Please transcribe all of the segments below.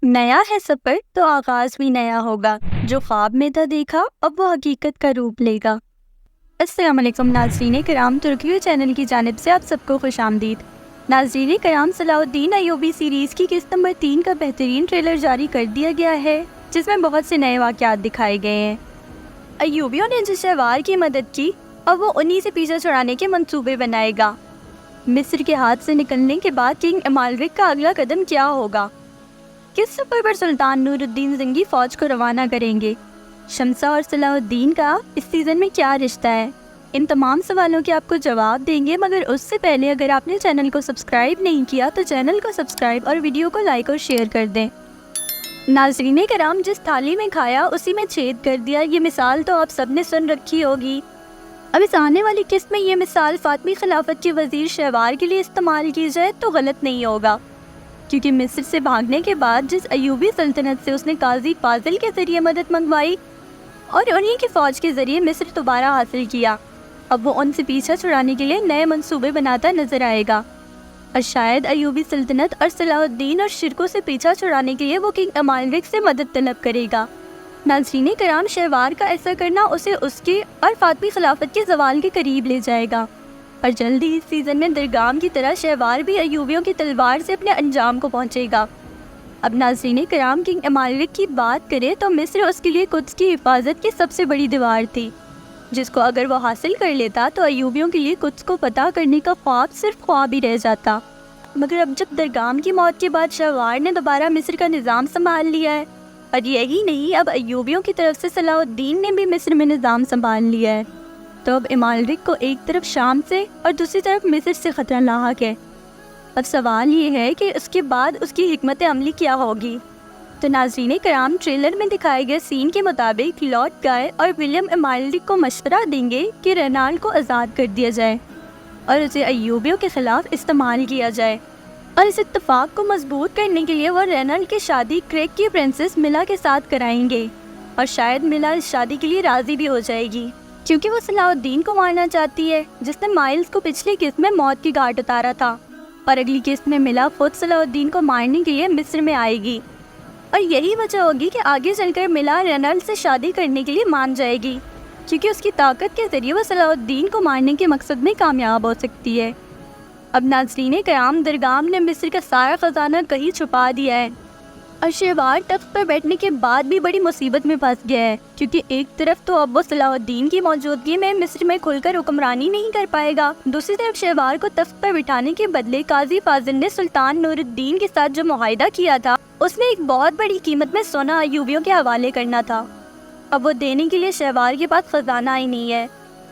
नया है सफर तो आगाज भी नया होगा। जो ख्वाब में था देखा अब वो हकीकत का रूप लेगा। अस्सलाम वालेकुम नाज़रीन कराम, तुर्की चैनल की जानिब से आप सबको खुश आमदीद। नाज़रीन कराम, सलाहुद्दीन अय्यूबी सीरीज़ की किस्त नंबर 3 का बेहतरीन ट्रेलर जारी कर दिया गया है, जिसमें बहुत से नए वाक़यात दिखाए गए हैं। अय्यूबियों ने जिस शहवार की मदद की, अब वो उन्हीं से पीछा छुड़ाने के मंसूबे बनाएगा। मिस्र के हाथ से निकलने के बाद किंग इमालरिक का अगला कदम क्या होगा? किस सफर पर सुल्तान नूरुद्दीन ज़ंगी फ़ौज को रवाना करेंगे? शमसा और सलाहुद्दीन का इस सीज़न में क्या रिश्ता है? इन तमाम सवालों के आपको जवाब देंगे, मगर उससे पहले अगर आपने चैनल को सब्सक्राइब नहीं किया तो चैनल को सब्सक्राइब और वीडियो को लाइक और शेयर कर दें। नाज़रीन कराम, जिस थाली में खाया उसी में छेद कर दिया, ये मिसाल तो आप सब ने सुन रखी होगी। अब इस आने वाली किस्त में ये मिसाल फातमी खिलाफत के वज़ीर शहवार के लिए इस्तेमाल की जाए तो गलत नहीं होगा, क्योंकि मिस्र से भागने के बाद जिस अय्यूबी सल्तनत से उसने काजी फाजिल के ज़रिए मदद मंगवाई और उन्हीं की फ़ौज के ज़रिए मिस्र दोबारा हासिल किया, अब वो उनसे पीछा छुड़ाने के लिए नए मंसूबे बनाता नज़र आएगा। और शायद अय्यूबी सल्तनत और सलाहुद्दीन और शिरकों से पीछा छुड़ाने के लिए वो किंग इमालरिक से मदद तलब करेगा। नाज़रीन कराम, शहवार का ऐसा करना उसे उसके और फातमी खिलाफत के ज़वाल के करीब ले जाएगा, और जल्दी इस सीज़न में दरगाम की तरह शहवार भी अय्यूबियों की तलवार से अपने अंजाम को पहुंचेगा। अब नाज़रीन कराम, किंग इमालरिक की बात करें तो मिस्र उसके लिए कुद्स की हिफाजत की सबसे बड़ी दीवार थी, जिसको अगर वो हासिल कर लेता तो अय्यूबियों के लिए कुद्स को फतह करने का ख्वाब सिर्फ ख्वाब ही रह जाता। मगर अब जब दरगाम की मौत के बाद शहवार ने दोबारा मिस्र का निज़ाम संभाल लिया है, और यही नहीं, अब अय्यूबियों की तरफ से सलाहुद्दीन ने भी मिस्र में निज़ाम संभाल लिया है, तो अब इमालरिक को एक तरफ शाम से और दूसरी तरफ मिस्र से ख़तरा लाहक है। अब सवाल ये है कि उसके बाद उसकी हिकमत अमली क्या होगी। तो नाज़रीन कराम, ट्रेलर में दिखाए गए सीन के मुताबिक लॉर्ड गाय और विलियम इमालरिक को मशवरा देंगे कि रेनाल्ड को आज़ाद कर दिया जाए और उसे अय्यूबियों के ख़िलाफ़ इस्तेमाल किया जाए, और इस इत्तफाक को मजबूत करने के लिए वो रेनाल्ड की शादी क्रेक की प्रिंसेस मिला के साथ कराएंगे, और शायद मिला इस शादी के लिए राज़ी भी हो जाएगी, क्योंकि वो सलाहुद्दीन को मारना चाहती है, जिसने माइल्स को पिछली किस्त में मौत की घाट उतारा था, और अगली किस्त में मिला खुद सलाहुद्दीन को मारने के लिए मिस्र में आएगी, और यही वजह होगी कि आगे चलकर मिला रेनाल्ड से शादी करने के लिए मान जाएगी, क्योंकि उसकी ताकत के ज़रिए वो सलाहुद्दीन को मारने के मकसद में कामयाब हो सकती है। अब नाज़रीन क़याम, दरगाम ने मिस्र का सारा ख़जाना कहीं छुपा दिया है, और शहवार तख्त पर बैठने के बाद भी बड़ी मुसीबत में फंस गया है, क्योंकि एक तरफ तो अब वो सलाहुद्दीन की मौजूदगी में मिस्र में खुलकर हुक्मरानी नहीं कर पाएगा, दूसरी तरफ शहवार को तख्त पर बिठाने के बदले काजी फाजिल ने सुल्तान नूरुद्दीन के साथ जो मुआहिदा किया था, उसमें एक बहुत बड़ी कीमत में सोना अय्यूबियों के हवाले करना था। अब वो देने के लिए शहवार के पास ख़जाना ही नहीं है,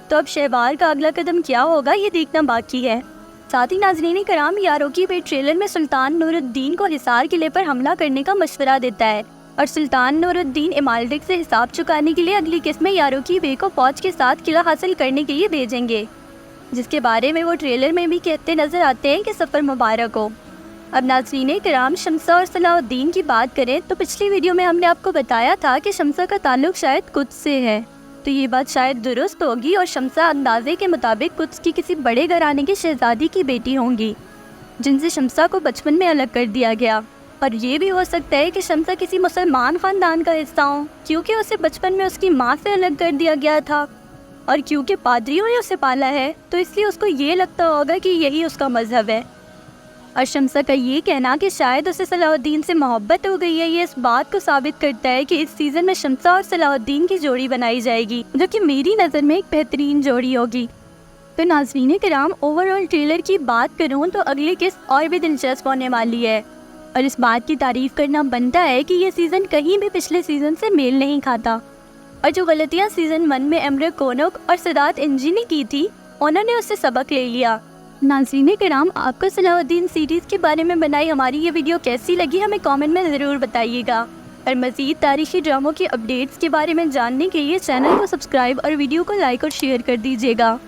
तो अब शहवार का अगला कदम क्या होगा ये देखना बाकी है। साथ ही नाज़रीन कराम, यारोकी बे ट्रेलर में सुल्तान नूरुद्दीन को हिसार किले पर हमला करने का मशवरा देता है, और सुल्तान नूरुद्दीन इमालरिक से हिसाब चुकाने के लिए अगली किस्त में यारोकी बे को फौज के साथ किला हासिल करने के लिए भेजेंगे, जिसके बारे में वो ट्रेलर में भी कहते नज़र आते हैं कि सफ़र मुबारक हो। अब नाज़रीन कराम, शमसा और सलाहुद्दीन की बात करें तो पिछली वीडियो में हमने आपको बताया था कि शमसा का ताल्लुक़ शायद कुद्स से है, तो ये बात शायद दुरुस्त होगी, और शमसा अंदाजे के मुताबिक कुद्स की किसी बड़े घराने की शहजादी की बेटी होंगी, जिनसे शमसा को बचपन में अलग कर दिया गया। और ये भी हो सकता है कि शमसा किसी मुसलमान ख़ानदान का हिस्सा हो, क्योंकि उसे बचपन में उसकी माँ से अलग कर दिया गया था, और क्योंकि पादरियों ने उसे पाला है तो इसलिए उसको ये लगता होगा कि यही उसका मज़हब है। और शमसा का ये कहना कि शायद उसे सलाहुद्दीन से मोहब्बत हो गई है, ये इस बात को साबित करता है कि इस सीज़न में शमसा और सलाहुद्दीन की जोड़ी बनाई जाएगी, जो कि मेरी नज़र में एक बेहतरीन जोड़ी होगी। तो नाज़रीन कराम, ओवरऑल ट्रेलर की बात करूँ तो अगली किस्त और भी दिलचस्प होने वाली है, और इस बात की तारीफ़ करना बनता है कि ये सीज़न कहीं भी पिछले सीज़न से मेल नहीं खाता, और जो गलतियाँ सीज़न 1 में एमरे कोनोक और सदात इंजी ने की थी, उन्होंने उससे सबक ले लिया। नाज़रीन कराम, आपको सलाहुद्दीन सीरीज़ के बारे में बनाई हमारी ये वीडियो कैसी लगी हमें कमेंट में ज़रूर बताइएगा, और मज़ीद तारीख़ी ड्रामों की अपडेट्स के बारे में जानने के लिए चैनल को सब्सक्राइब और वीडियो को लाइक और शेयर कर दीजिएगा।